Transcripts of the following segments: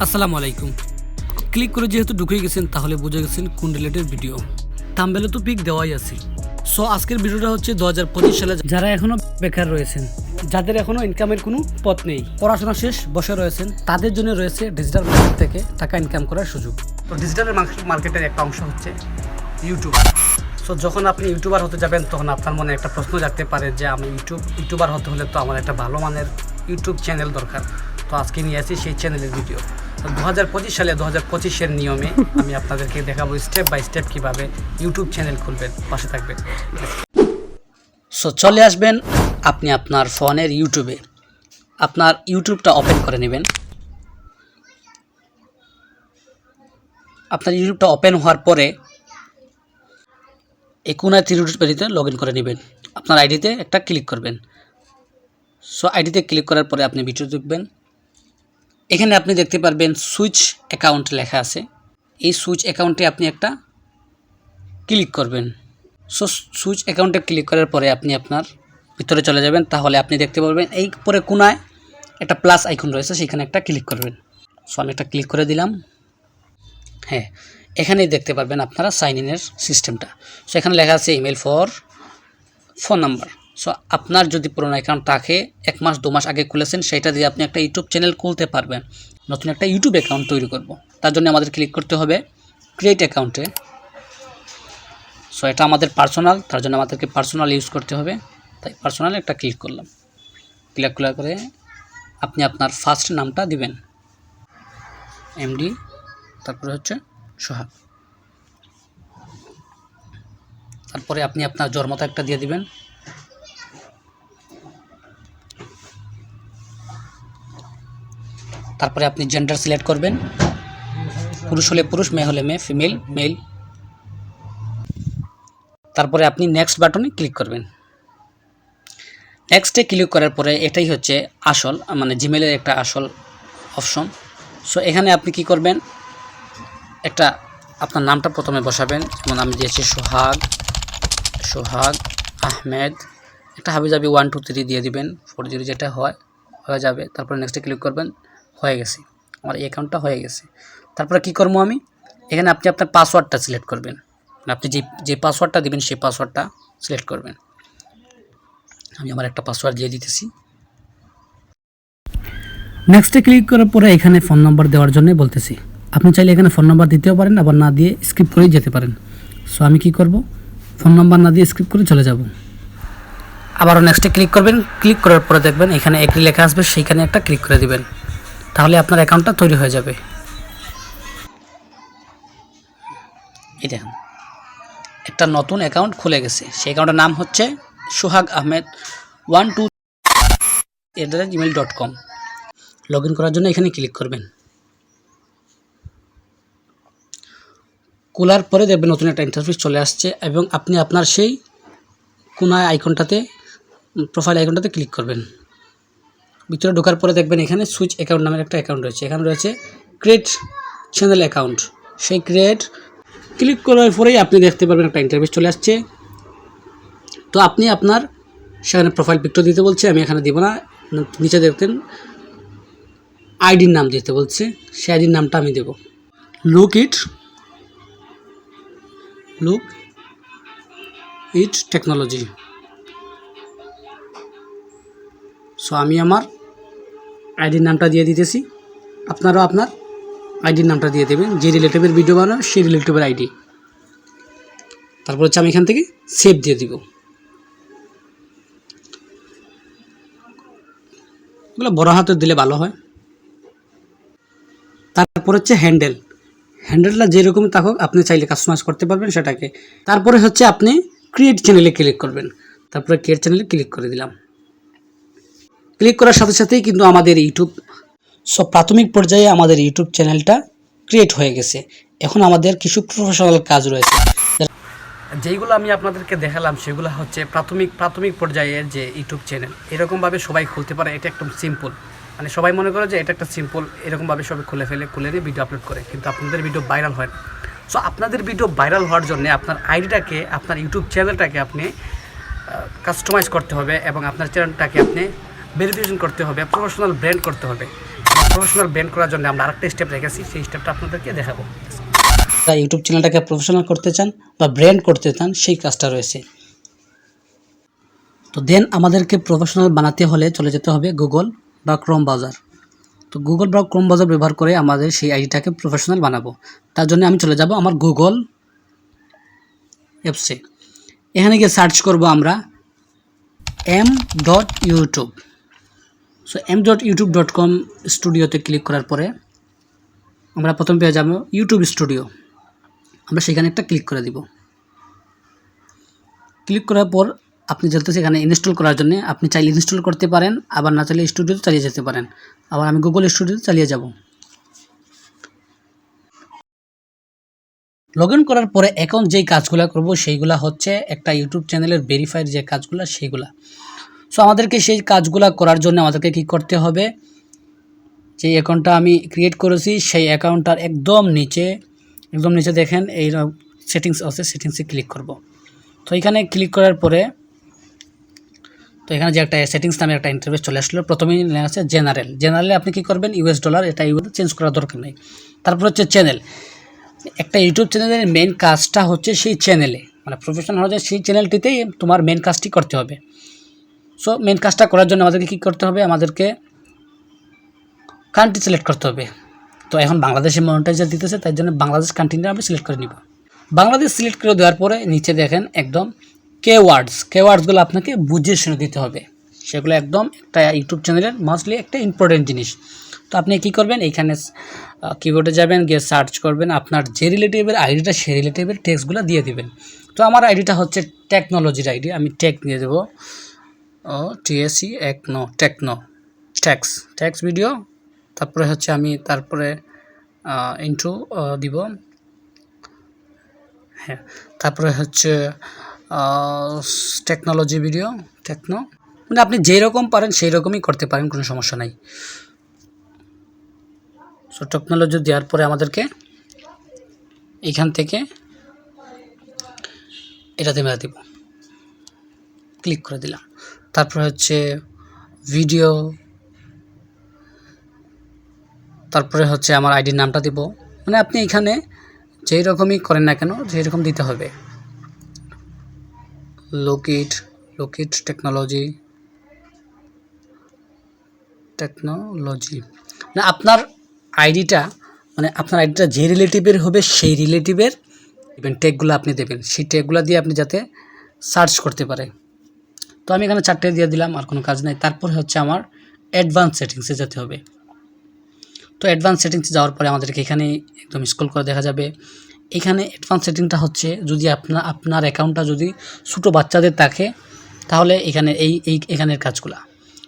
আসসালামু আলাইকুম। ক্লিক করে যেহেতু ঢুকে গেছেন তাহলে বুঝে গেছেন কোন রিলেটেড ভিডিও। থাম্বনেলে তো পিক দেওয়াই আছে। সো আজকের ভিডিওটা হচ্ছে 2025 সালে যারা এখনো বেকার রয়েছেন, যাদের এখনো ইনকামের কোনো পথ নেই, পড়াশোনা শেষ বসে রয়েছেন, তাদের জন্য রয়েছে ডিজিটাল মার্কেট থেকে টাকা ইনকাম করার সুযোগ। তো ডিজিটাল মার্কেটের একটা অংশ হচ্ছে ইউটিউবার। সো যখন আপনি ইউটিউবার হতে যাবেন তখন আপনার মনে একটা প্রশ্ন জাগতে পারে যে আমি ইউটিউবার হতে হলে তো আমার একটা ভালো মানের ইউটিউব চ্যানেল দরকার। তো আজকে নিয়ে আসি সেই চ্যানেলের ভিডিও। তো 2025 সালে 2025-এর নিয়মে আমি আপনাদেরকে দেখাবো স্টেপ বাই স্টেপ কীভাবে ইউটিউব চ্যানেল খুলবেন। পাশে থাকবেন। সো চলে আসবেন আপনি আপনার ফোনের ইউটিউবে, আপনার ইউটিউবটা ওপেন করে নেবেন। আপনার ইউটিউবটা ওপেন হওয়ার পরে এই কোনায় ত্রিভুজটিতে লগ ইন করে নেবেন। আপনার আইডিতে একটা ক্লিক করবেন। সো আইডিতে ক্লিক করার পরে আপনি ভিডিও দেখবেন। এখানে আপনি দেখতে পারবেন সুইচ অ্যাকাউন্ট লেখা আছে। এই সুইচ অ্যাকাউন্টে আপনি একটা ক্লিক করবেন। সো সুইচ অ্যাকাউন্টে ক্লিক করার পরে আপনি আপনার ভিতরে চলে যাবেন। তাহলে আপনি দেখতে পারবেন এই পরে কোনায় একটা প্লাস আইকন রয়েছে, সেখানে একটা ক্লিক করবেন। সো আমি একটা ক্লিক করে দিলাম। হ্যাঁ, এখানেই দেখতে পারবেন আপনারা সাইন ইনের সিস্টেমটা। সো এখানে লেখা আছে email for phone number. So আপনার যদি পুরোনো অ্যাকাউন্ট থাকে 1 মাস 2 মাস আগে খুলেছেন, সেটা দিয়ে আপনি একটা ইউটিউব চ্যানেল খুলতে পারবেন। নতুন একটা ইউটিউব অ্যাকাউন্ট তৈরি করব, তার জন্য আমাদের ক্লিক করতে হবে ক্রিয়েট অ্যাকাউন্টে। সো এটা আমাদের পার্সোনাল, তার জন্য আমাদেরকে পার্সোনাল ইউজ করতে হবে। তাই পার্সোনাল একটা ক্লিক করলাম। ক্লিক করে আপনি আপনার ফার্স্ট নামটা দিবেন, এমডি, তারপরে হচ্ছে সোহাগ। তারপরে আপনি আপনার জন্মতা একটা দিয়ে দিবেন। তারপরে আপনি জেন্ডার সিলেক্ট করবেন, পুরুষ হলে পুরুষ, মেয়ে হলে মেয়ে, ফিমেল মেল। তারপরে আপনি নেক্সট বাটনে ক্লিক করবেন। নেক্সটে ক্লিক করার পরে এটাই হচ্ছে আসল, মানে জিমেলের একটা আসল অপশন। সো এখানে আপনি কি করবেন, একটা আপনার নামটা প্রথমে বসাবেন। যেমন আমি দিয়েছি সোহাগ আহমেদ। একটা হাবিজাবি 1 2 3 দিয়ে দিবেন, 40 যেটা হয়ে যাবে। তারপরে নেক্সটে ক্লিক করবেন। হয়ে গেছে, আমার এই অ্যাকাউন্টটা হয়ে গেছে। তারপরে কি করবো আমি, এখানে আপনি আপনার পাসওয়ার্ডটা সিলেক্ট করবেন। আপনি যে পাসওয়ার্ডটা দিবেন সেই পাসওয়ার্ডটা সিলেক্ট করবেন। আমি আমার একটা পাসওয়ার্ড দিয়ে দিতেছি। নেক্সটে ক্লিক করার পরে এখানে ফোন নাম্বার দেওয়ার জন্য বলতেছি। আপনি চাইলে এখানে ফোন নাম্বার দিতেও পারেন, আবার না দিয়ে স্কিপ করেই যেতে পারেন। সো আমি কি করব, ফোন নাম্বার না দিয়ে স্কিপ করে চলে যাব। আবারও নেক্সটে ক্লিক করবেন। ক্লিক করার পরে দেখবেন এখানে এগ্রি লেখা আসবে, সেইখানে একটা ক্লিক করে দিবেন। তাহলে আপনার অ্যাকাউন্টটা তৈরি হয়ে যাবে। এই দেখুন, একটা নতুন অ্যাকাউন্ট খুলে গেছে। সেই অ্যাকাউন্টের নাম হচ্ছে সোহাগ আহমেদ 12@gmail.com। লগ ইন করার জন্য এখানে ক্লিক করবেন। খোলার পরে দেখবেন নতুন একটা ইন্টারফেস চলে আসছে এবং আপনি আপনার সেই কোনায় আইকনটাতে, প্রোফাইল আইকনটাতে ক্লিক করবেন। ভিতরে ঢোকার পরে দেখবেন এখানে সুইচ অ্যাকাউন্ট নামের একটা অ্যাকাউন্ট রয়েছে। এখানে রয়েছে ক্রিয়েট চ্যানেল অ্যাকাউন্ট। সেই ক্লিক করার পরেই আপনি দেখতে পারবেন একটা ইন্টারফেস চলে আসছে। তো আপনি আপনার সেখানে প্রোফাইল পিকচার দিতে বলছে, আমি এখানে দিব না। নিচে দেখতেন আইডির নাম দিতে বলছে, সেই আইডির নামটা আমি দেব লুক ইট টেকনোলজি। সো আমি আমার আইডির নামটা দিয়ে দিতেছি। আপনারাও আপনার আইডির নামটা দিয়ে দেবেন, যে রিলেটিভের ভিডিও বানান সেই রিলেটিভের আইডি। তারপর হচ্ছে আমি এখান থেকে সেভ দিয়ে দিব। এগুলো বড় হাতে দিলে ভালো হয়। তারপর হচ্ছে হ্যান্ডেলটা যেরকম থাকুক আপনি চাইলে কাস্টমাইজ করতে পারবেন সেটাকে। তারপরে হচ্ছে আপনি ক্রিয়েট চ্যানেলে ক্লিক করবেন। তারপরে ক্রিয়েট চ্যানেলে ক্লিক করে দিলাম। ক্লিক করার সাথে সাথেই কিন্তু আমাদের ইউটিউব, সো প্রাথমিক পর্যায়ে আমাদের ইউটিউব চ্যানেলটা ক্রিয়েট হয়ে গেছে। এখন আমাদের কিছু প্রফেশনাল কাজ রয়েছে, যেইগুলো আমি আপনাদেরকে দেখালাম সেগুলো হচ্ছে প্রাথমিক পর্যায়ের যে ইউটিউব চ্যানেল। এরকমভাবে সবাই খুলতে পারে। এটা একদম সিম্পল, মানে সবাই মনে করে যে এটা একটা সিম্পল, এরকমভাবে সবাই খুলে নিয়ে ভিডিও আপলোড করে, কিন্তু আপনাদের ভিডিও ভাইরাল হয় না। সো আপনাদের ভিডিও ভাইরাল হওয়ার জন্য আপনার আইডিটাকে, আপনার ইউটিউব চ্যানেলটাকে আপনি কাস্টমাইজ করতে হবে এবং আপনার চ্যানেলটাকে আপনি ভেরিফিকেশন করতে হবে, প্রফেশনাল ব্র্যান্ড করতে হবে। প্রফেশনাল ব্র্যান্ড করার জন্য আমরা আরেকটা স্টেপ রেখেছি, সেই স্টেপটা আপনাদেরকে দেখাবো। যারা ইউটিউব চ্যানেলটাকে প্রফেশনাল করতে চান বা ব্র্যান্ড করতে চান, সেই কাজটা রয়েছে। তো দেন আমাদেরকে প্রফেশনাল বানাতে হলে চলে যেতে হবে গুগল বা ক্রোম ব্রাউজার। তো গুগল বা ক্রোম ব্রাউজার ব্যবহার করে আমাদের সেই আইডিটাকে প্রফেশনাল বানাবো। তার জন্য আমি চলে যাব আমার গুগল অ্যাপসে। এখানে গিয়ে সার্চ করব আমরা m.youtube। সো m.youtube.com স্টুডিওতে ক্লিক করার পরে আমরা প্রথম পেয়ে যাব ইউটিউব স্টুডিও। আমরা সেখানে একটা ক্লিক করে দিব। ক্লিক করার পর আপনি যেহেতু সেখানে ইনস্টল করার জন্য আপনি চাইলে ইনস্টল করতে পারেন, আবার না চাইলে স্টুডিওতে চালিয়ে যেতে পারেন। আবার আমি গুগল স্টুডিওতে চালিয়ে যাব। লগ ইন করার পরে এখন যেই কাজগুলো করব সেইগুলো হচ্ছে একটা ইউটিউব চ্যানেলের ভেরিফাইড যে কাজগুলো সেইগুলা। সো আমাদেরকে সেই কাজগুলো করার জন্য আমাদেরকে কি করতে হবে, যে অ্যাকাউন্টটা আমি ক্রিয়েট করেছি সেই অ্যাকাউন্টটার একদম নিচে দেখেন এই সেটিংস আছে, সেটিংসে ক্লিক করব। তো এখানে ক্লিক করার পরে তো এখানে যে একটা সেটিংস নামে একটা ইন্টারফেস চলে আসলো। প্রথমেই লেখা আছে জেনারেলে আপনি কি করবেন, US ডলার, এটা চেঞ্জ করার দরকার নেই। তারপর হচ্ছে চ্যানেল। একটা ইউটিউব চ্যানেলের মেন কাজটা হচ্ছে সেই চ্যানেলে, মানে প্রফেশনাল হয়ে যায় সেই চ্যানেলটিতেই তোমার মেন কাজটি করতে হবে। সো মেন কাজটা করার জন্য আমাদেরকে কী করতে হবে, আমাদেরকে কান্ট্রি সিলেক্ট করতে হবে। তো এখন বাংলাদেশে মনিটাইজার দিতেছে, তাই জন্য বাংলাদেশ কান্ট্রিটা আমি সিলেক্ট করে নিব। বাংলাদেশ সিলেক্ট করে দেওয়ার পরে নিচে দেখেন একদম কেওয়ার্ডসগুলো আপনাকে বুঝিয়ে শুনে দিতে হবে। সেগুলো একদম একটা ইউটিউব চ্যানেলের মাস্টলি একটা ইম্পর্টেন্ট জিনিস। তো আপনি কী করবেন, এইখানে কিবোর্ডে যাবেন, গিয়ে সার্চ করবেন আপনার যে রিলেটিভের আইডিটা, সেই রিলেটিভের টেক্সটগুলো দিয়ে দিবেন। তো আমার আইডিটা হচ্ছে টেকনোলজির আইডি, আমি টেক দিয়ে দেবো, TSE ট্যাক্স ভিডিও। তারপরে হচ্ছে আমি ইন্ট্রো দিব, হ্যাঁ। তারপরে হচ্ছে টেকনোলজি ভিডিও, মানে আপনি যেই রকম পারেন সেই রকমই করতে পারেন, কোনো সমস্যা নাই। সো টেকনোলজি দেওয়ার পরে আমাদেরকে এইখান থেকে এটাতে মেলা দিব, ক্লিক করে দিলাম। তারপরে হচ্ছে ভিডিও, তারপরে হচ্ছে আমার আইডির নামটা দিব। মানে আপনি এখানে যেই রকমই করেন না কেন যেই রকম দিতে হবে। লোকিট টেকনোলজি, মানে আপনার আইডিটা যে রিলেটিভের হবে সেই রিলেটিভের ট্যাগগুলো আপনি দেবেন, সেই ট্যাগগুলো দিয়ে আপনি যাতে সার্চ করতে পারে। তো আমি এখানে 4টে দিয়ে দিলাম, আর কোনো কাজ নাই। তারপর হচ্ছে আমার অ্যাডভান্স সেটিংসে যেতে হবে। তো অ্যাডভান্স সেটিংসে যাওয়ার পরে আমাদেরকে এখানে একদম স্ক্রল করে দেখা যাবে, এখানে অ্যাডভান্স সেটিংটা হচ্ছে যদি আপনার অ্যাকাউন্টটা যদি ছোটো বাচ্চাদের থাকে তাহলে এখানের কাজগুলা,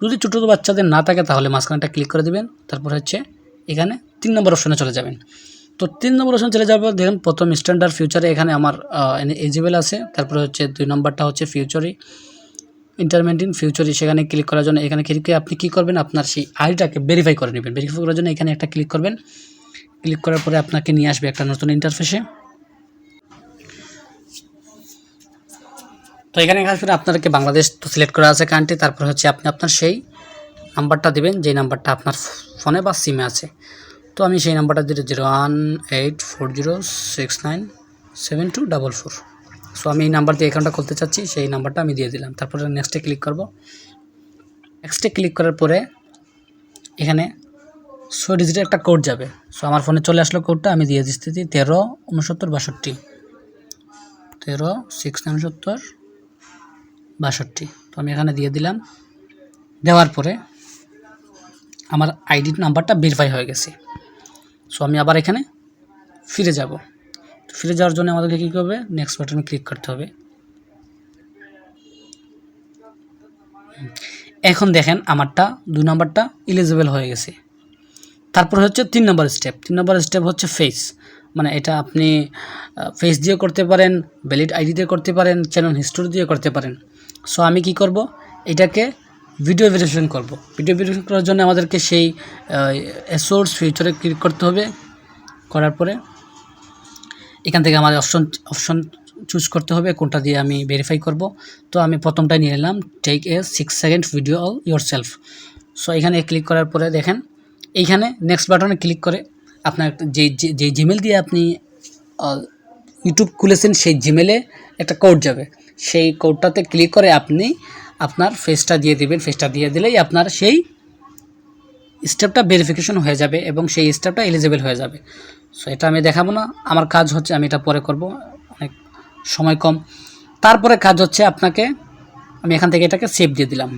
যদি ছোটো বাচ্চাদের না থাকে তাহলে মাঝখানেটা ক্লিক করে দেবেন। তারপর হচ্ছে এখানে 3 নম্বর অপশনে চলে যাবেন। তো 3 নম্বর অপশনে চলে যাবে, দেখেন প্রথম স্ট্যান্ডার্ড ফিউচারে এখানে আমার এলিজিবল আছে। তারপরে হচ্ছে 2 নম্বরটা হচ্ছে ফিউচারি, ইন্টারমিডিয়েট ফিউচারি, সেখানে ক্লিক করার জন্য এখানে ক্লিক করে আপনি কী করবেন, আপনার সেই আইডিটাকে ভেরিফাই করে নেবেন। ভেরিফাই করার জন্য এখানে একটা ক্লিক করবেন। ক্লিক করার পরে আপনাকে নিয়ে আসবে একটা নতুন ইন্টারফেসে। তো এখানে আসলে আপনাকে বাংলাদেশ তো সিলেক্ট করা আছে কান্ট্রি। তারপর হচ্ছে আপনি আপনার সেই নাম্বারটা দেবেন যেই নাম্বারটা আপনার ফোনে বা সিমে আছে। তো আমি সেই নাম্বারটা দিই 01840697244। সো আমি এই নাম্বার দিয়ে অ্যাকাউন্টটা খুলতে চাচ্ছি, সেই নাম্বারটা আমি দিয়ে দিলাম। তারপরে নেক্সটে ক্লিক করব। নেক্সটে ক্লিক করার পরে এখানে 6 ডিজিটের একটা কোড যাবে। সো আমার ফোনে চলে আসলো কোডটা, আমি দিয়ে দিচ্ছি 136962 136962। তো আমি এখানে দিয়ে দিলাম। দেওয়ার পরে আমার আইডি নাম্বারটা ভেরিফাই হয়ে গেছে। সো আমি আবার এখানে ফিরে যাব। ফিরে যাওয়ার জন্য আমাদেরকে কী করবে, নেক্সট বাটনে ক্লিক করতে হবে। এখন দেখেন আমারটা 2 নাম্বারটা এলিজিবল হয়ে গেছে। তারপর হচ্ছে 3 নম্বর স্টেপ হচ্ছে ফেস, মানে এটা আপনি ফেস দিয়ে করতে পারেন, ভ্যালিড আইডি দিয়ে করতে পারেন, চ্যানেল হিস্টোরি দিয়ে করতে পারেন। সো আমি কি করব, এটাকে ভিডিও ভেরিফিকেশন করব। ভিডিও ভেরিফিকেশন করার জন্য আমাদেরকে সেই সোর্স ফিউচারে ক্লিক করতে হবে। করার পরে এখান থেকে আমাদের অপশন চুজ করতে হবে কোনটা দিয়ে আমি ভেরিফাই করব। তো আমি প্রথমটাই নিয়ে নিলাম, take a 6 second video all yourself. So এখানে ক্লিক করার পরে দেখেন এইখানে নেক্সট বাটনে ক্লিক করে আপনার যে জিমেল দিয়ে আপনি ইউটিউব খুলেছেন সেই জিমেলে একটা কোড যাবে, সেই কোডটাতে ক্লিক করে আপনি আপনার ফেসটা দিয়ে দিবেন। ফেসটা দিয়ে দিলেই আপনার সেই স্টেপটা ভেরিফিকেশন হয়ে যাবে এবং সেই স্টেপটা এলিজিবল হয়ে যাবে। সো এটা আমি দেখাবো না, আমার কাজ হচ্ছে আমি এটা পরে করব, অনেক সময় কম। তারপরে কাজ হচ্ছে আপনাকে আমি এখান থেকে এটাকে সেভ দিয়ে দিলাম।